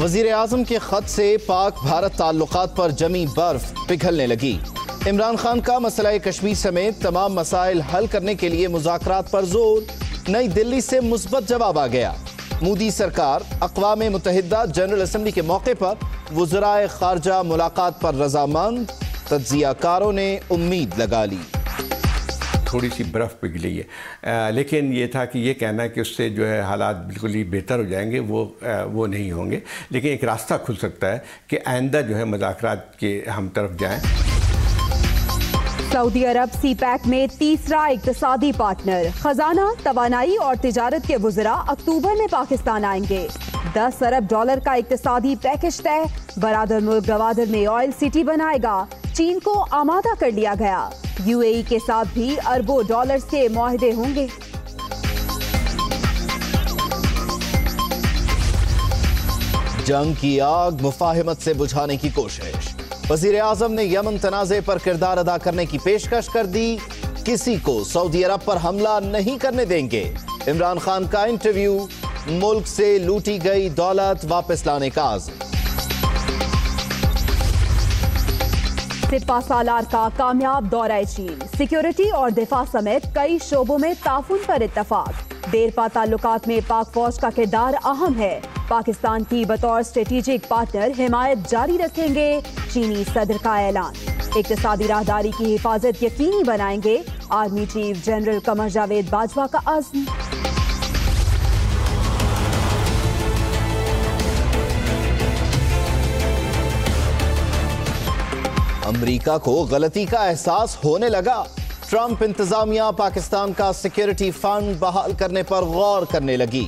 वज़ीर आज़म के खत से पाक भारत ताल्लुकात पर जमी बर्फ पिघलने लगी। इमरान खान का मसला कश्मीर समेत तमाम मसाइल हल करने के लिए मुज़ाकरात पर जोर। नई दिल्ली से मुस्बत जवाब आ गया। मोदी सरकार अक़वाम मुत्तहिदा जनरल असम्बली के मौके पर वज़राए ख़ारजा मुलाकात पर रजामंद। तज्ज़ियाकारों ने उम्मीद लगा ली। थोड़ी सी बर्फ़ पिघली है, लेकिन ये था कि ये कहना है कि उससे जो है हालात बिल्कुल ही बेहतर हो जाएंगे, वो नहीं होंगे। लेकिन एक रास्ता खुल सकता है कि आइंदा जो है मुज़ाकरात के हम तरफ जाएं। सऊदी अरब सीपैक में तीसरा इक्तिसादी पार्टनर। खजाना, तवानाई और तिजारत के वुज़रा अक्टूबर में पाकिस्तान आएंगे। $10 अरब का इक्तिसादी पैकेज तय। बरादर मुल्क गवादर में ऑयल सिटी बनाएगा। चीन को आमादा कर लिया गया। UAE के साथ भी अरबों डॉलर्स के मुआहदे होंगे। जंग की आग मुफाहिमत से बुझाने की कोशिश। वज़ीर आज़म ने यमन तनाज़े पर किरदार अदा करने की पेशकश कर दी। किसी को सऊदी अरब पर हमला नहीं करने देंगे। इमरान खान का इंटरव्यू। मुल्क से लूटी गई दौलत वापस लाने का आज़म। सिपा सालार का कामयाब दौरा चीन। सिक्योरिटी और दिफा समेत कई शोबों में ताफुन पर इत्तफाक। देरपा ताल्लुकात में पाक फौज का किरदार अहम है। पाकिस्तान की बतौर स्ट्रेटेजिक पार्टनर हिमायत जारी रखेंगे। चीनी सदर का ऐलान। इक्तिसादी राहदारी की हिफाजत यकीनी बनाएंगे। Army chief general Qamar Javed Bajwa का अज़्म। अमरीका को गलती का एहसास होने लगा। ट्रंप इंतजामिया पाकिस्तान का सिक्योरिटी फंड बहाल करने पर गौर करने लगी।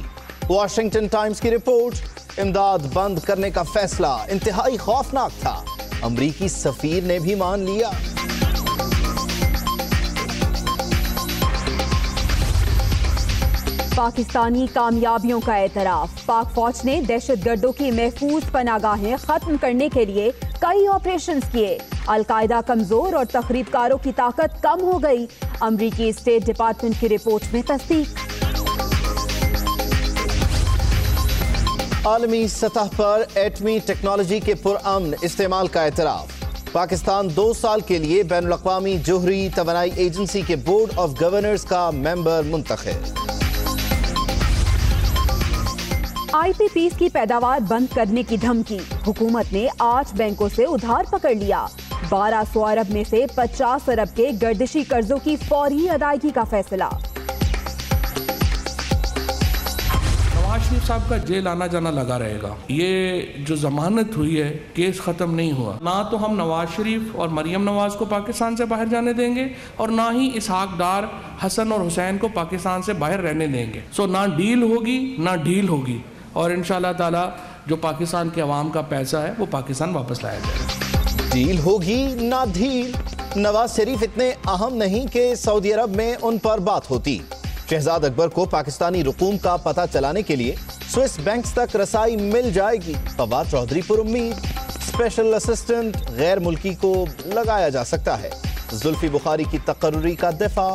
वॉशिंगटन टाइम्स की रिपोर्ट। इमदाद बंद करने का फैसला इंतहाई खौफनाक था। अमरीकी सफीर ने भी मान लिया। पाकिस्तानी कामयाबियों का एतराफ। पाक फौज ने दहशतगर्दों की महफूज पनागाहें खत्म करने के लिए कई ऑपरेशंस किए। अलकायदा कमजोर और तखरीबकारों की ताकत कम हो गई। अमरीकी स्टेट डिपार्टमेंट की रिपोर्ट में तस्दीक। आलमी सतह पर एटमी टेक्नोलॉजी के पुरअमन इस्तेमाल का एतराफ। पाकिस्तान 2 साल के लिए बैनुल अक़वामी जोहरी तवानाई एजेंसी के बोर्ड ऑफ गवर्नर्स का मेंबर मुंतखब। IPPs की पैदावार बंद करने की धमकी। हुकूमत ने 8 बैंकों से उधार पकड़ लिया। 1200 अरब में से 50 अरब के गर्दिशी कर्जों की फौरी अदायगी का फैसला। नवाज शरीफ साहब का जेल आना जाना लगा रहेगा। ये जो जमानत हुई है, केस खत्म नहीं हुआ। ना तो हम नवाज शरीफ और मरियम नवाज को पाकिस्तान से बाहर जाने देंगे और ना ही इसहाक डार, हसन और हुसैन को पाकिस्तान से बाहर रहने देंगे। सो ना डील होगी ना ढील होगी और इंशाल्लाह ताला जो पाकिस्तान के अवाम का पैसा है वो पाकिस्तान वापस लाया जाएगा। डील होगी ना ढील। नवाज शरीफ इतने अहम नहीं कि सऊदी अरब में उन पर बात होती। शहजाद अकबर को पाकिस्तानी रकूम का पता चलाने के लिए स्विस बैंक्स तक रसाई मिल जाएगी। फवाद चौधरी पर उम्मीद। स्पेशल असिस्टेंट गैर मुल्की को लगाया जा सकता है। जुल्फी बुखारी की तकर्री का दिफा।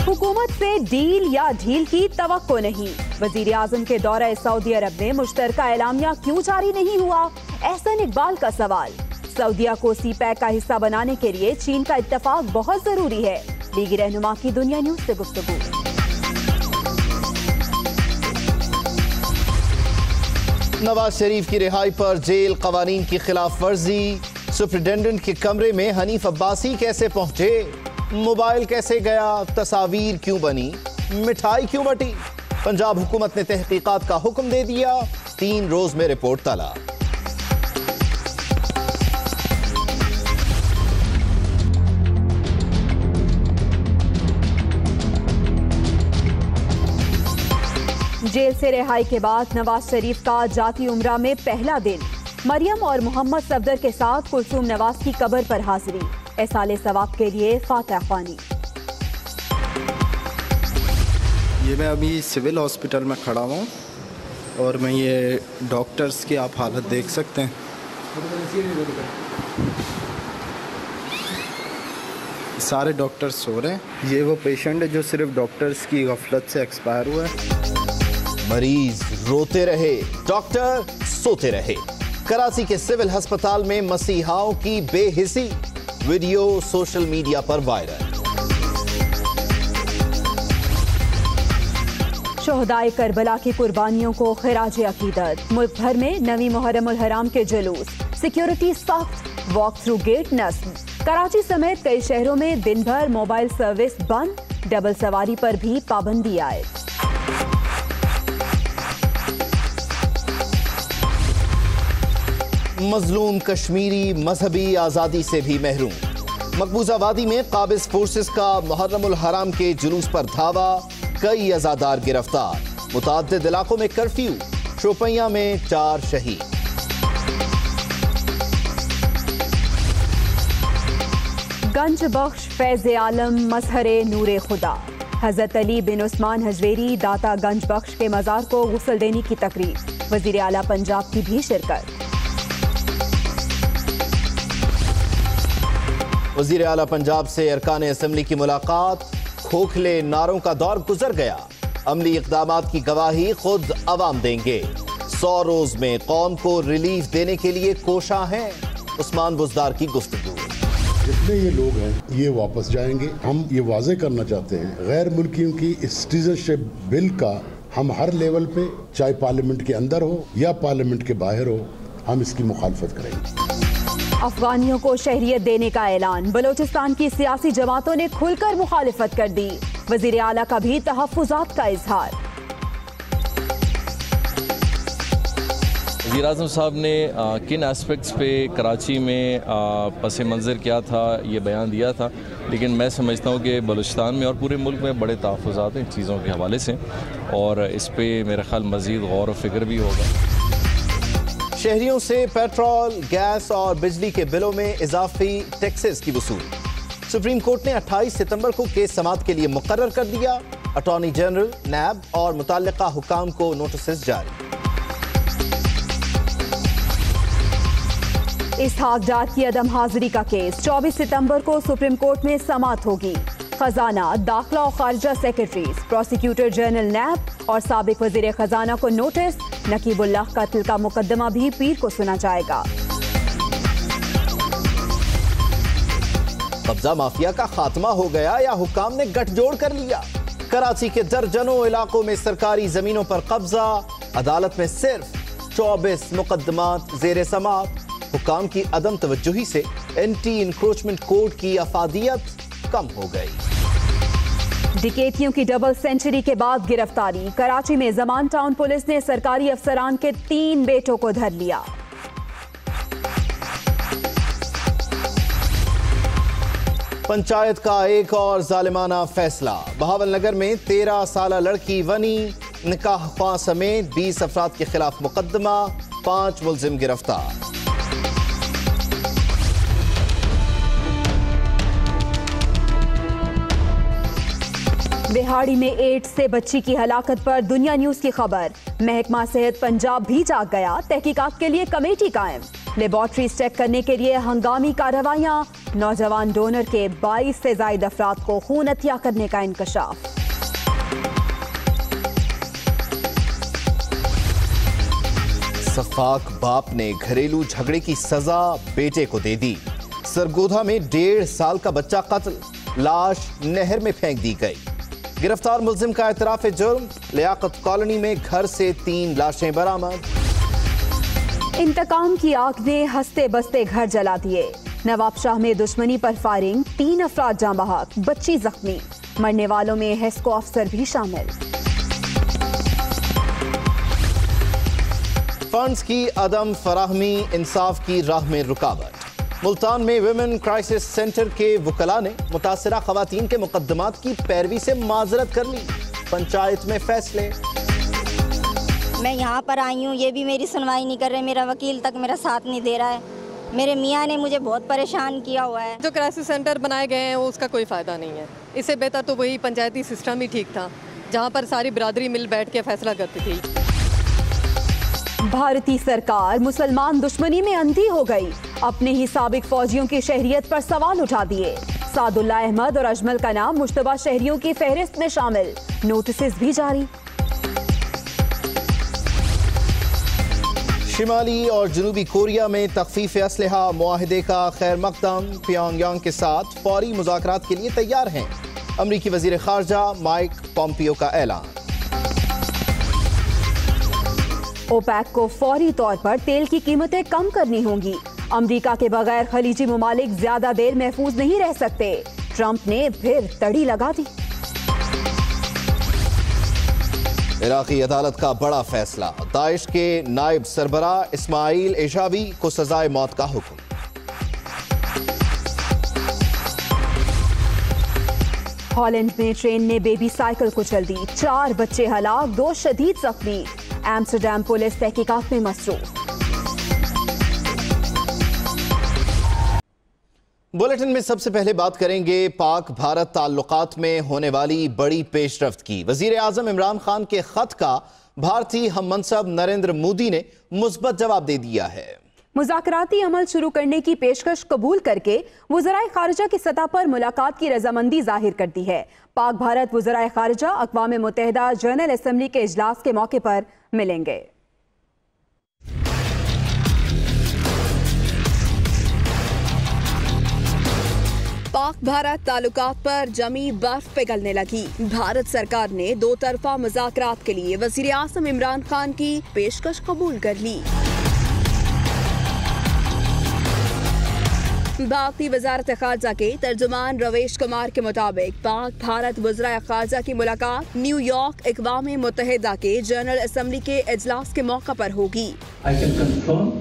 हुकूमत से डील या ढील की तवक्को नहीं। वजीर आजम के दौरा सऊदी अरब में मुश्तरका एलामिया क्यों जारी नहीं हुआ? एहसन इकबाल का सवाल। सऊदीया को सीपैक का हिस्सा बनाने के लिए चीन का इत्तेफाक बहुत जरूरी है। लीगी रहनुमा की दुनिया न्यूज से गुफ्तगू। नवाज शरीफ की रिहाई पर जेल कवानीन की खिलाफ वर्जी। सुप्रिटेंडेंट के कमरे में हनीफ अब्बासी कैसे पहुंचे? मोबाइल कैसे गया? तस्वीर क्यों बनी? मिठाई क्यों बटी? पंजाब हुकूमत ने तहकीकात का हुक्म दे दिया। 3 रोज में रिपोर्ट तलब। जेल से रिहाई के बाद नवाज शरीफ का जाती उम्रा में पहला दिन। मरियम और मोहम्मद सफदर के साथ कुलसूम नवाज की कब्र पर हाजिरी। एहसाले सवाब के लिए फातिहा ख्वानी। ये मैं अभी सिविल हॉस्पिटल में खड़ा हूँ और मैं ये डॉक्टर्स की आप हालत देख सकते हैं। सारे डॉक्टर्स सो रहे हैं। ये वो पेशेंट है जो सिर्फ डॉक्टर्स की गफलत से एक्सपायर हुआ है। मरीज रोते रहे, डॉक्टर सोते रहे। कराची के सिविल अस्पताल में मसीहाओं की बेहिसी, वीडियो सोशल मीडिया पर वायरल। शोहदाए करबला की कुर्बानियों को खिराज अकीदत। मुल्क भर में नवी मुहर्रम उल हराम के जुलूस, सिक्योरिटी सख्त, वॉक थ्रू गेट नस्ब। कराची समेत कई शहरों में दिन भर मोबाइल सर्विस बंद, डबल सवारी पर भी पाबंदी आए। मजलूम कश्मीरी मजहबी आजादी से भी महरूम। मकबूजा वादी में काबिज फोर्सेस का मुहर्रम उल हराम के जुलूस पर धावा, कई अजादार गिरफ्तार। मुताद्दिद इलाकों में कर्फ्यू, शोपियां में 4 शहीद। गंज बख्श फैज आलम मजहरे नूरे खुदा। हजरत अली बिन उस्मान हजवेरी दाता गंज बख्श के मजार को गुस्ल देने की तकरीब। वजीर आला पंजाब की भी शिरकत। वजीर आला पंजाब से अरकान असेंबली की मुलाकात, खोखले नारों का दौर गुजर गया। अमली इक़दामात की गवाही खुद अवाम देंगे। 100 रोज में कौम को रिलीफ देने के लिए कोशा हैं। उस्मान बुज़दार की गुफ्तगू। जितने ये लोग हैं ये वापस जाएंगे। हम ये वाजे करना चाहते हैं, गैर मुल्कियों की इस सिटीजनशिप बिल का हम हर लेवल पे, चाहे पार्लियामेंट के अंदर हो या पार्लियामेंट के बाहर हो, हम इसकी मुखालफत करेंगे। अफगानियों को शहरियत देने का ऐलान। बलोचिस्तान की सियासी जमातों ने खुलकर मुखालिफत कर दी। वजीर आला का भी तहफ्फुज़ात का इजहार। वज़ीर आज़म साहब ने किन एस्पेक्ट्स पे कराची में पस मंज़र क्या था ये बयान दिया था, लेकिन मैं समझता हूँ कि बलूचिस्तान में और पूरे मुल्क में बड़े तहफ्फुज़ात हैं चीज़ों के हवाले से, और इस पर मेरा ख्याल मज़ीद गौर व फिक्र भी होगा। शहरियों से पेट्रोल, गैस और बिजली के बिलों में इजाफी टैक्सेस की वसूली। सुप्रीम कोर्ट ने 28 सितंबर को केस समाअत के लिए मुकर्रर कर दिया। अटॉर्नी जनरल, नैब और मुतल्लिका हुकाम को नोटिस जारी। इसहाक डार की अदम हाजिरी का केस 24 सितंबर को सुप्रीम कोर्ट में समाअत होगी। खजाना, दाखिला और खारजा सेक्रेटरीज, प्रोसिक्यूटर जनरल नैब और साबिक वजीर खजाना को नोटिस। नकीबुल्लाह कत्ल का मुकदमा भी पीर को सुना जाएगा। कब्जा माफिया का खात्मा हो गया या हुकाम ने गठजोड़ कर लिया? कराची के दर्जनों इलाकों में सरकारी जमीनों पर कब्जा। अदालत में सिर्फ 24 मुकदमात जेर समाअत। हुकाम की अदम तवज्जुही से एंटी इंक्रोचमेंट कोड की अफादियत कम हो गई। डिकेतियों की डबल सेंचुरी के बाद गिरफ्तारी। कराची में जमान टाउन पुलिस ने सरकारी अफसरान के 3 बेटों को धर लिया। पंचायत का एक और जालिमाना फैसला। बहावलनगर में 13 साला लड़की वनी, निकाह ख्वाह समेत 20 अफराद के खिलाफ मुकदमा, 5 मुलजिम गिरफ्तार। बिहाड़ी में एड्स से बच्ची की हलाकत पर दुनिया न्यूज की खबर। महकमा सेहत पंजाब भी जाग गया। तहकीकात के लिए कमेटी कायम। लेबॉर्ट्रीज चेक करने के लिए हंगामी कार्रवाइयां। नौजवान डोनर के 22 से ज्यादा अफराद को खून अतिया करने का इंकशाफ। सफाक बाप ने घरेलू झगड़े की सजा बेटे को दे दी। सरगोधा में 1.5 साल का बच्चा कत्ल, लाश नहर में फेंक दी गई। गिरफ्तार मुलजिम का एतराफ जुर्म। लियाकत कॉलोनी में घर से 3 लाशें बरामद। इंतकाम की आग ने हंसते बसते घर जला दिए। नवाबशाह में दुश्मनी पर फायरिंग, 3 अफराद जाँ बहक, बच्ची जख्मी। मरने वालों में हेस्को अफसर भी शामिल। फंड्स की अदम फराहमी इंसाफ की राह में रुकावट। मुल्तान में विमेन क्राइसिस सेंटर के वकला ने मुतासरा खवातीन के मुकदमात की पैरवी से माजरत कर ली। पंचायत में फैसले। मैं यहाँ पर आई हूँ, ये भी मेरी सुनवाई नहीं कर रहे। मेरा वकील तक मेरा साथ नहीं दे रहा है। मेरे मियाँ ने मुझे बहुत परेशान किया हुआ है। जो क्राइसिस सेंटर बनाए गए हैं उसका कोई फ़ायदा नहीं है। इससे बेहतर तो वही पंचायती सिस्टम ही ठीक था, जहाँ पर सारी बिरादरी मिल बैठ के फैसला करती थी। भारतीय सरकार मुसलमान दुश्मनी में अंधी हो गई। अपने ही साबिक फौजियों की शहरियत पर सवाल उठा दिए। सादुल्ला अहमद और अजमल का नाम मुश्तबा शहरियों की फहरिस्त में शामिल। नोटिस भी जारी। शिमाली और जनूबी कोरिया में तख्फीफ असलहा मुआहदे का खैर मकदम, प्योंगयांग के साथ फौरी मुज़ाकरात के लिए तैयार हैं। अमरीकी वज़ीर ख़ारजा माइक पॉम्पियो का ऐलान। ओपेक को फौरी तौर पर तेल की कीमतें कम करनी होंगी। अमरीका के बगैर खलीजी ममालिक ज्यादा देर महफूज नहीं रह सकते। ट्रंप ने फिर तड़ी लगा दी। इराकी अदालत का बड़ा फैसला, दाइश के नायब सरबरा इस्माइल एशावी को सजाए मौत का हुक्म। हॉलैंड में ट्रेन ने बेबी साइकिल कुचल दी, 4 बच्चे हलाक, 2 शदीद जख्मी। एम्स्टरडैम पुलिस तहकीकात में मसरूफ। बुलेटिन में सबसे पहले बात करेंगे पाक भारत ताल्लुकात में होने वाली बड़ी पेशरफ्त की। वजीर आजम इमरान खान के खत का भारतीय हम मनसब नरेंद्र मोदी ने मुस्बत जवाब दे दिया है। मुज़ाकराती अमल शुरू करने की पेशकश कबूल करके वज़राए खारिजा की सतह पर मुलाकात की रजामंदी जाहिर कर दी है। पाक भारत वज़राए खारिजा अक़वाम मुत्तहिदा जनरल असम्बली के इजलास के मौके पर मिलेंगे। पाक भारत ताल्लुकात पर जमी बर्फ पिघलने लगी। भारत सरकार ने 2 तरफा मुज़ाकरात के लिए वज़ीर आज़म इमरान खान की पेशकश कबूल कर ली। भारतीय वज़ारत ख़ारजा के तर्जुमान रवेश कुमार के मुताबिक पाक भारत वज़राए ख़ारजा की मुलाकात न्यूयॉर्क अक़वाम मुत्तहिदा के जनरल असम्बली के इजलास के मौका पर होगी। I can confirm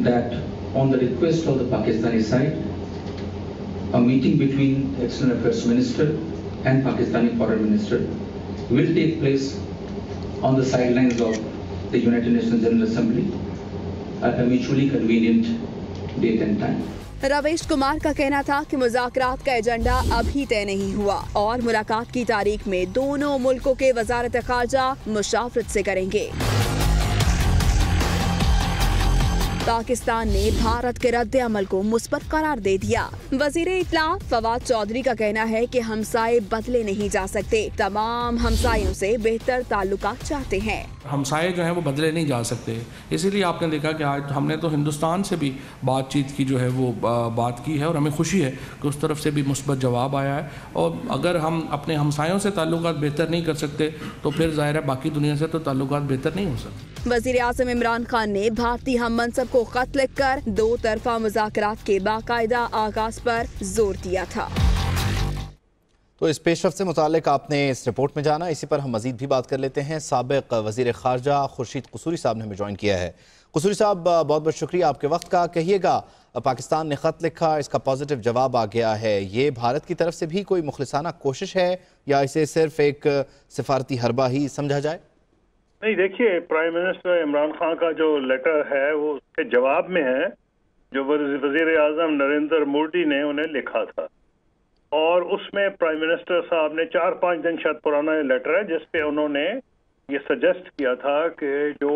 that on the request of the Pakistani side, a meeting between External Affairs Minister and Pakistani Foreign Minister will take place on the sidelines of the United Nations General Assembly at a mutually convenient date and time. Ravesh Kumar का कहना था कि मुज़ाकरात का agenda अभी तय नहीं हुआ और मुलाकात की तारीख में दोनों मुल्कों के वज़ारत ख़ारजा मुशावरत से करेंगे। पाकिस्तान ने भारत के रद्द अमल को मुस्बत करार दे दिया। वज़ीर इत्तलाफ फवाद चौधरी का कहना है कि हमसाये बदले नहीं जा सकते, तमाम हमसायों से बेहतर ताल्लुकात चाहते हैं। हमसाये जो हैं वो बदले नहीं जा सकते, इसीलिए आपने देखा कि आज हमने तो हिंदुस्तान से भी बातचीत की जो है वो बात की है और हमें खुशी है कि उस तरफ से भी मुस्बत जवाब आया है। और अगर हम अपने हमसायों से ताल्लुकात बेहतर नहीं कर सकते तो फिर ज़ाहिर है बाकी दुनिया से तो ताल्लुकात बेहतर नहीं हो सकते। वज़ीर आज़म इमरान खान ने भारतीय हम मनसब को खत लिखकर 2 तरफा मुज़ाकरात के बाकायदा आगाज पर जोर दिया था। तो इस पेशरफ्त से मुताल्लिक आपने इस रिपोर्ट में जाना, इसी पर हम मजीद भी बात कर लेते हैं। साबिक वज़ीर ख़ारजा खुर्शीद क़सूरी साहब ने हमें ज्वाइन किया है। क़सूरी साहब, बहुत बहुत शुक्रिया आपके वक्त का। कहिएगा, पाकिस्तान ने ख़त लिखा, इसका पॉजिटिव जवाब आ गया है, ये भारत की तरफ से भी कोई मुखलिसाना कोशिश है या इसे सिर्फ एक सिफारती हरबा ही समझा जाए? नहीं, देखिए, प्राइम मिनिस्टर इमरान खान का जो लेटर है वो उसके जवाब में है जो वज़ीर आज़म नरेंद्र मोदी ने उन्हें लिखा था, और उसमें प्राइम मिनिस्टर साहब ने 4-5 दिन शायद पुराना लेटर है जिसपे उन्होंने ये सजेस्ट किया था कि जो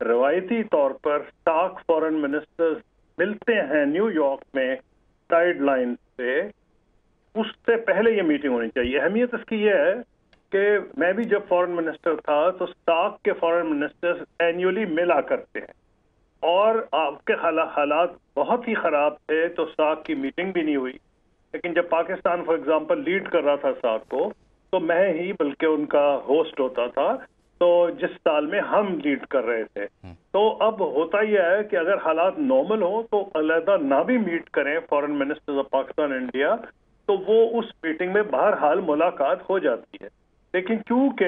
रवायती तौर पर सार्क फॉरेन मिनिस्टर्स मिलते हैं न्यूयॉर्क में साइड लाइन पे, उससे पहले ये मीटिंग होनी चाहिए। अहमियत इसकी ये है कि मैं भी जब फॉरेन मिनिस्टर था तो सार्क के फॉरेन मिनिस्टर्स एनुअली मिला करते हैं, और आपके हालात बहुत ही ख़राब थे तो सार्क की मीटिंग भी नहीं हुई। लेकिन जब पाकिस्तान फॉर एग्जांपल लीड कर रहा था सार्क को, तो मैं ही बल्कि उनका होस्ट होता था, तो जिस साल में हम लीड कर रहे थे। तो अब होता यह है कि अगर हालात नॉर्मल हो तो अलहदा ना भी मीट करें foreign ministers of Pakistan India, तो वो उस मीटिंग में बहरहाल मुलाकात हो जाती है। लेकिन क्योंकि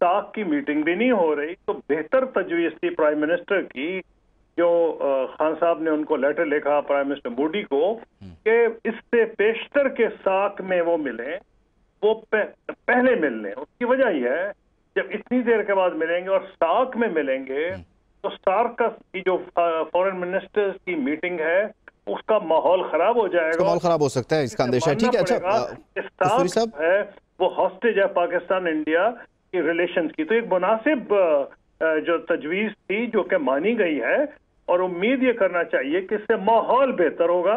सार्क की मीटिंग भी नहीं हो रही, तो बेहतर तजवीज़ थी प्राइम मिनिस्टर की, जो खान साहब ने उनको लेटर लिखा प्राइम मिनिस्टर मोदी को, कि इससे पेशतर के सार्क में वो मिलें, वो पहले मिल लें। उसकी वजह यह है, जब इतनी देर के बाद मिलेंगे और सार्क में मिलेंगे तो सार्क की जो फॉरेन मिनिस्टर्स की मीटिंग है उसका माहौल खराब हो जाएगा, माहौल खराब हो सकता है, इसका अंदेशा है। ठीक है, अच्छा, सार्क है वो हॉस्टेज है पाकिस्तान इंडिया की रिलेशंस की, तो एक मुनासिब जो तजवीज़ थी जो कि मानी गई है, और उम्मीद ये करना चाहिए कि इससे माहौल बेहतर होगा।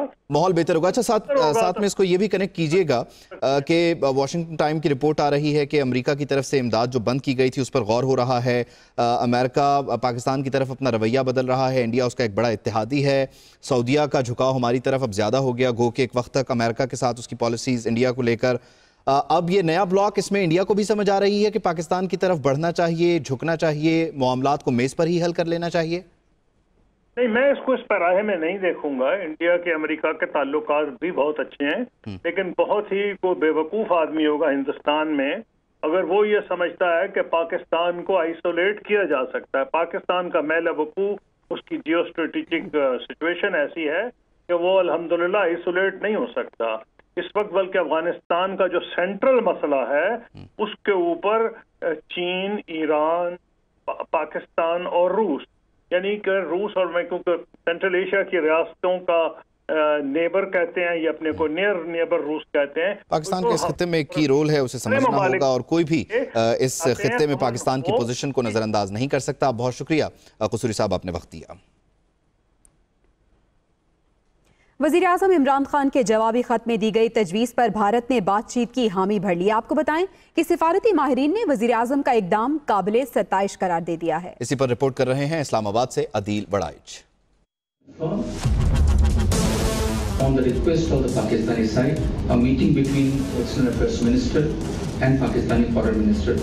अच्छा, साथ में इसको ये भी कनेक्ट कीजिएगा कि वॉशिंगटन टाइम की रिपोर्ट आ रही है कि अमेरिका की तरफ से इमदाद जो बंद की गई थी उस पर गौर हो रहा है। अमेरिका पाकिस्तान की तरफ अपना रवैया बदल रहा है। इंडिया उसका एक बड़ा इत्तेहादी है। सऊदीया का झुकाव हमारी तरफ अब ज़्यादा हो गया, गो कि एक वक्त तक अमेरिका के साथ उसकी पॉलिसीज़ इंडिया को लेकर। अब ये नया ब्लॉक, इसमें इंडिया को भी समझ आ रही है कि पाकिस्तान की तरफ बढ़ना चाहिए, झुकना चाहिए, मामलात को मेज़ पर ही हल कर लेना चाहिए। नहीं, मैं इसको इस पैराहे में नहीं देखूंगा। इंडिया के अमेरिका के ताल्लुकात भी बहुत अच्छे हैं, लेकिन बहुत ही कोई बेवकूफ़ आदमी होगा हिंदुस्तान में अगर वो ये समझता है कि पाकिस्तान को आइसोलेट किया जा सकता है। पाकिस्तान का मैल वकूफ़, उसकी जियो स्ट्रेटेजिक सिचुएशन ऐसी है कि वो अल्हम्दुलिल्लाह आइसोलेट नहीं हो सकता इस वक्त, बल्कि अफगानिस्तान का जो सेंट्रल मसला है उसके ऊपर चीन, ईरान, पाकिस्तान और रूस, यानी कि रूस और मैं क्योंकि सेंट्रल एशिया की रियासतों का नेबर कहते हैं, ये अपने को नियर नेबर रूस कहते हैं। पाकिस्तान के इस खित्ते में की रोल है उसे समझना होगा और कोई भी इस खित्ते में पाकिस्तान की पोजीशन को नजरअंदाज नहीं कर सकता। बहुत शुक्रिया कसूरी साहब, आपने वक्त दिया। वज़ीर आज़म इमरान खान के जवाबी खत में दी गई तजवीज़ पर भारत ने बातचीत की हामी भर ली। आपको बताएं कि सिफारती माहिरीन ने वज़ीर आज़म का इक़दाम काबिले सत्ताइश करार दे दिया है। इसी पर रिपोर्ट कर रहे हैं इस्लामाबाद से Adeel बड़ाइच। On the request of the Pakistani side, a meeting between External Affairs Minister and Pakistani Foreign Minister.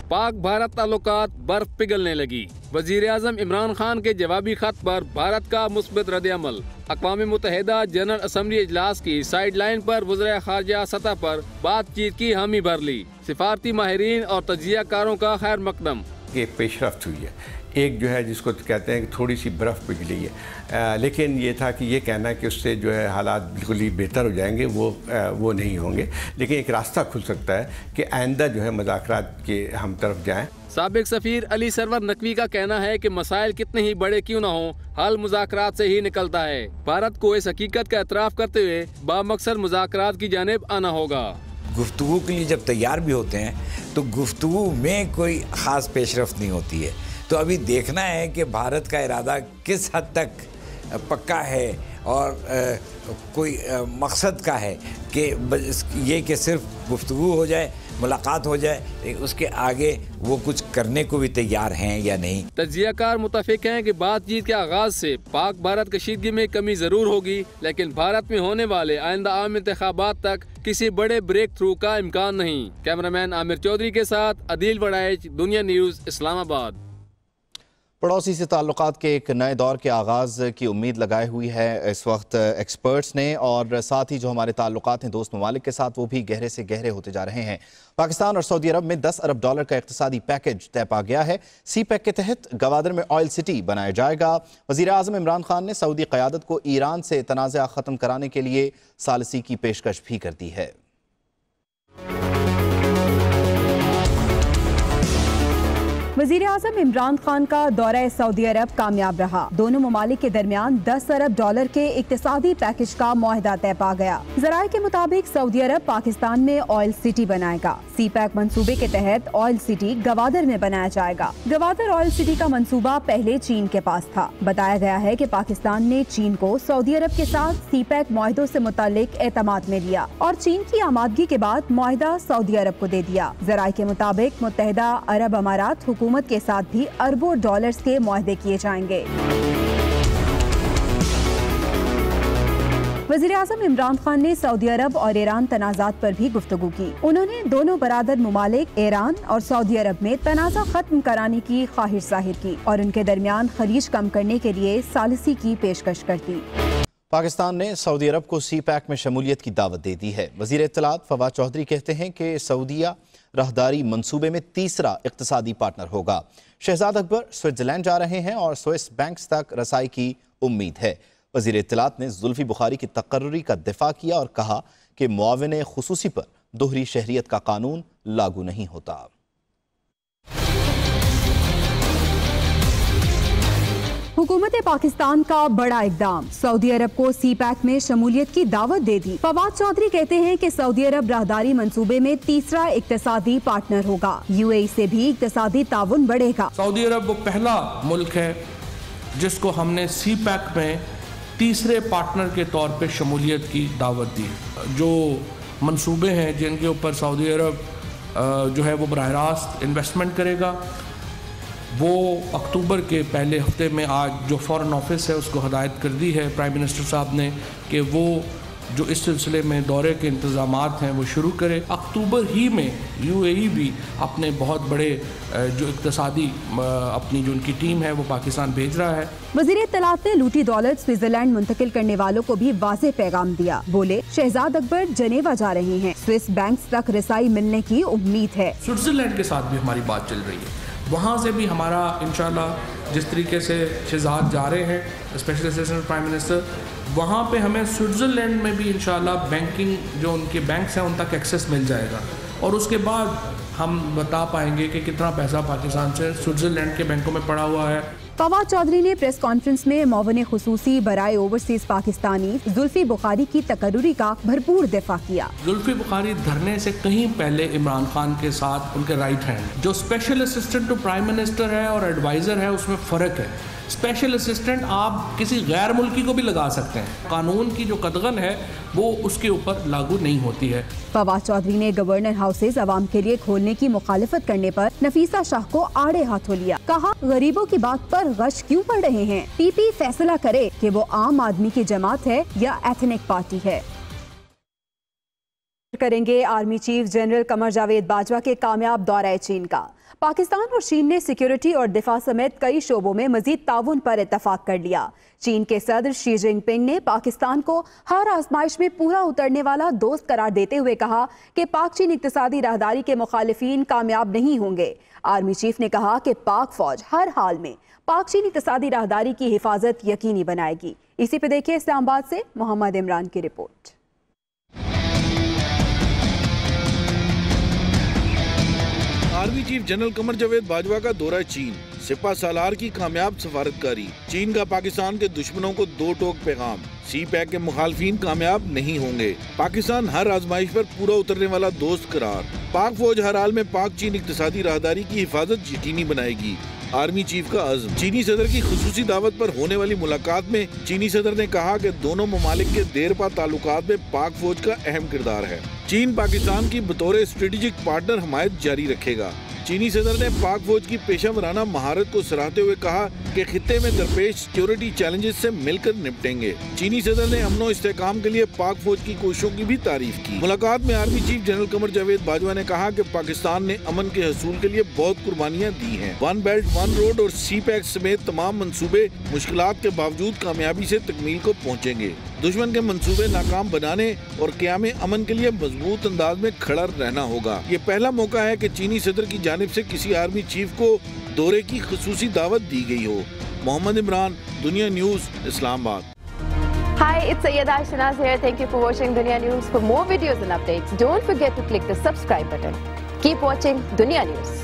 Pak Bharat ताल्लुकात बर्फ पिघलने लगी। वजीर आज़म इमरान खान के जवाबी खत पर भारत का मुस्बत रद्द-ए-अमल। अक़वाम मुत्तहिदा जनरल असम्बली इजलास की साइड लाइन पर वज़ीर ख़ारजा सतह पर बातचीत की हामी भर ली। सिफारती माहिरीन और तजियाकारों का खैर मकदम। एक पेशरफ्त हुई है, एक जो है जिसको कहते हैं कि थोड़ी सी बर्फ़ पिघली है, लेकिन ये था कि ये कहना कि उससे जो है हालात बिल्कुल ही बेहतर हो जाएंगे, वो नहीं होंगे। लेकिन एक रास्ता खुल सकता है कि आइंदा जो है मुज़ाकरात के हम तरफ जाएं। साबिक सफ़ीर अली सरवर नकवी का कहना है कि मसाइल कितने ही बड़े क्यों न हों, हल मुज़ाकरात से ही निकलता है। भारत को इस हकीकत का एतराफ़ करते हुए बामकसद मुज़ाकरात की जानिब आना होगा। गुफ्तगू के लिए जब तैयार भी होते हैं तो गुफ्तगू में कोई ख़ास पेशरफ्त नहीं होती है। तो अभी देखना है कि भारत का इरादा किस हद तक पक्का है और कोई मकसद का है कि ये कि सिर्फ गुफ्तगू हो जाए, मुलाकात हो जाए, उसके आगे वो कुछ करने को भी तैयार हैं या नहीं। तजियाकार मुतफिक हैं कि बातचीत के आगाज से पाक भारत कशीदगी में कमी जरूर होगी, लेकिन भारत में होने वाले आइंदा आम इंतखाबात तक किसी बड़े ब्रेक थ्रू का इम्कान नहीं। कैमरामैन आमिर चौधरी के साथ अदील बड़ाइच, दुनिया न्यूज़, इस्लामाबाद। पड़ोसी से ताल्लुकात के एक नए दौर के आगाज़ की उम्मीद लगाई हुई है इस वक्त एक्सपर्ट्स ने, और साथ ही जो हमारे ताल्लुकात हैं दोस्त ममालिक के साथ वो भी गहरे से गहरे होते जा रहे हैं। पाकिस्तान और सऊदी अरब में 10 अरब डॉलर का इक़्तिसादी पैकेज तय पा गया है। सी पैक के तहत गवादर में ऑयल सिटी बनाया जाएगा। वज़ीर आज़म इमरान खान ने सऊदी क़यादत को ईरान से तनाज़ा ख़त्म कराने के लिए सालिसी की पेशकश भी कर दी है। वज़ीर आज़म इमरान खान का दौरा सऊदी अरब कामयाब रहा। दोनों ममालिक के दरमियान 10 अरब डॉलर के इक़्तिसादी पैकेज का मुआहदा तय पा गया। ज़राए के मुताबिक सऊदी अरब पाकिस्तान में ऑयल सिटी बनाएगा। सी पैक मंसूबे के तहत ऑयल सिटी गवादर में बनाया जाएगा। गवादर ऑयल सिटी का मंसूबा पहले चीन के पास था। बताया गया है कि पाकिस्तान ने चीन को सऊदी अरब के साथ सी पैक मुआहदों से मुताल्लिक एतमाद में लिया और चीन की आमादगी के बाद मुआहदा सऊदी अरब को दे दिया। ज़राए के मुताबिक मुत्तहिदा अरब अमारात हुकूमत के साथ भी अरबों डॉलर्स के मुआहदे किए जाएंगे। वज़ीर आज़म इमरान खान ने सऊदी अरब और ईरान तनाज़ात पर भी गुफ्तगू की। उन्होंने दोनों बरादर मुमालिक ईरान और सऊदी अरब में तनाज़ा खत्म कराने की ख्वाहिश जाहिर की और उनके दरमियान खलीज कम करने के लिए सालिसी की पेशकश कर दी। पाकिस्तान ने सऊदी अरब को सी पैक में शमूलियत की दावत दे दी है। वज़ीर इत्तलात फवाद चौधरी कहते हैं कि सऊदीया राहदारी मंसूबे में तीसरा इक़्तिसादी पार्टनर होगा। शहजाद अकबर स्विट्जरलैंड जा रहे हैं और स्विस बैंक्स तक रसाई की उम्मीद है। वज़ीर इत्तलात ने जुल्फी बुखारी की तकर्रुरी का दिफा किया और कहा कि मुआविन खुसूसी पर दोहरी शहरियत का कानून लागू नहीं होता। हुकूमत पाकिस्तान का बड़ा इकदाम, सऊदी अरब को सी पैक में शमूलियत की दावत दे दी। फवाद चौधरी कहते हैं कि सऊदी अरब राहदारी मंसूबे में तीसरा इक्तिसादी पार्टनर होगा। यूएई से भी इक्तिसादी ताउन बढ़ेगा। सऊदी अरब वो पहला मुल्क है जिसको हमने CPEC में तीसरे पार्टनर के तौर पे शमूलियत की दावत दी। जो मंसूबे हैं जिनके ऊपर सऊदी अरब जो है वो बराह रास्त इन्वेस्टमेंट करेगा, वो अक्टूबर के पहले हफ्ते में आज जो फॉरेन ऑफिस है उसको हदायत कर दी है प्राइम मिनिस्टर साहब ने कि वो जो इस सिलसिले में दौरे के इंतज़ामात हैं वो शुरू करे। अक्टूबर ही में UAE भी अपने बहुत बड़े जो इक़्तिसादी अपनी जो उनकी टीम है वो पाकिस्तान भेज रहा है। वज़ीर इत्तलात ने लूटी दौलत स्विट्जरलैंड मुंतकिल करने वालों को भी वाज़ेह पैगाम दिया। बोले, शहजाद अकबर जनेवा जा रहे हैं, स्विस बैंक तक रसाई मिलने की उम्मीद है। स्विट्जरलैंड के साथ भी हमारी बात चल रही है, वहाँ से भी हमारा इंशाल्लाह जिस तरीके से शहजाद जा रहे हैं स्पेशल असिस्टेंट प्राइम मिनिस्टर, वहाँ पे हमें स्विट्ज़रलैंड में भी इंशाल्लाह बैंकिंग जो उनके बैंक्स हैं उन तक एक्सेस मिल जाएगा और उसके बाद हम बता पाएंगे कि कितना पैसा पाकिस्तान से स्विट्ज़रलैंड के बैंकों में पड़ा हुआ है। फवाद चौधरी ने प्रेस कॉन्फ्रेंस में मौवन खुसूसी बराए ओवरसीज पाकिस्तानी जुल्फी बुखारी की तकर्रुरी का भरपूर दिफा किया। जुल्फी बुखारी धरने से कहीं पहले इमरान खान के साथ उनके राइट हैंड जो special assistant to prime minister है और एडवाइजर है, उसमें फ़र्क है। स्पेशल असिस्टेंट आप किसी गैर मुल्की को भी लगा सकते हैं, कानून की जो कदगन है वो उसके ऊपर लागू नहीं होती है। फवाद चौधरी ने गवर्नर हाउसेज अवाम के लिए खोलने की मुखालिफत करने पर नफीसा शाह को आड़े हाथों लिया। कहा, गरीबों की बात पर गश क्यों पड़ रहे हैं? PP फैसला करे कि वो आम आदमी की जमात है या एथनिक पार्टी है। करेंगे army chief general Qamar Javed Bajwa के कामयाब दौरे चीन का। पाकिस्तान और चीन ने सिक्योरिटी और दिफा समेत कई शोबों में मजीद ताउन पर इत्तफाक कर लिया। चीन के सदर शी जिनपिंग ने पाकिस्तान को हर आजमाइश में पूरा उतरने वाला दोस्त करार देते हुए कहा कि पाक चीन इक्तिसादी राहदारी के मुखालिफिन कामयाब नहीं होंगे। आर्मी चीफ ने कहा कि पाक फौज हर हाल में पाक चीन इक्तिसादी राहदारी की हिफाजत यकीनी बनाएगी। इसी पे देखिए इस्लामाबाद से मोहम्मद इमरान की report. Army chief general Qamar Javed Bajwa का दौरा चीन, सिपा सालार की कामयाब सफारतकारी, चीन का पाकिस्तान के दुश्मनों को दो टोक पैगाम, CPEC के मुखालफिन कामयाब नहीं होंगे, पाकिस्तान हर आजमाइश पर पूरा उतरने वाला दोस्त करार, पाक फौज हर हाल में पाक चीन इक्तिसादी राहदारी की हिफाजत यकीनी बनाएगी। आर्मी चीफ का अज़्म। चीनी सदर की खुसूसी दावत पर होने वाली मुलाकात में चीनी सदर ने कहा कि दोनों ममालिक के देरपा ताल्लुकात में पाक फौज का अहम किरदार है। चीन पाकिस्तान की बतौर स्ट्रेटेजिक पार्टनर हिमायत जारी रखेगा। चीनी सदर ने पाक फौज की पेशा वराना महारत को सराहते हुए कहा कि खित्ते में दरपेश सिक्योरिटी चैलेंजेस से मिलकर निपटेंगे। चीनी सदर ने अमनो इस्तेहकाम के लिए पाक फौज की कोशिशों की भी तारीफ की। मुलाकात में army chief general Qamar Javed Bajwa ने कहा कि पाकिस्तान ने अमन के हसूल के लिए बहुत कुर्बानियां दी हैं। वन बेल्ट वन रोड और CPEC समेत तमाम मंसूबे मुश्किलात के बावजूद कामयाबी से तकमील को पहुँचेंगे। दुश्मन के मंसूबे नाकाम बनाने और क़याम अमन के लिए मजबूत अंदाज में खड़ा रहना होगा। ये पहला मौका है कि चीनी सदर की जानिब से किसी आर्मी चीफ को दौरे की खुसूसी दावत दी गई हो। मोहम्मद इमरान, दुनिया news, Islamabad. Hi, it's Sayyeda Shanaz here. Thank you for watching Dunya News. For more videos and updates, don't forget to click the subscribe button. Keep watching Dunya News.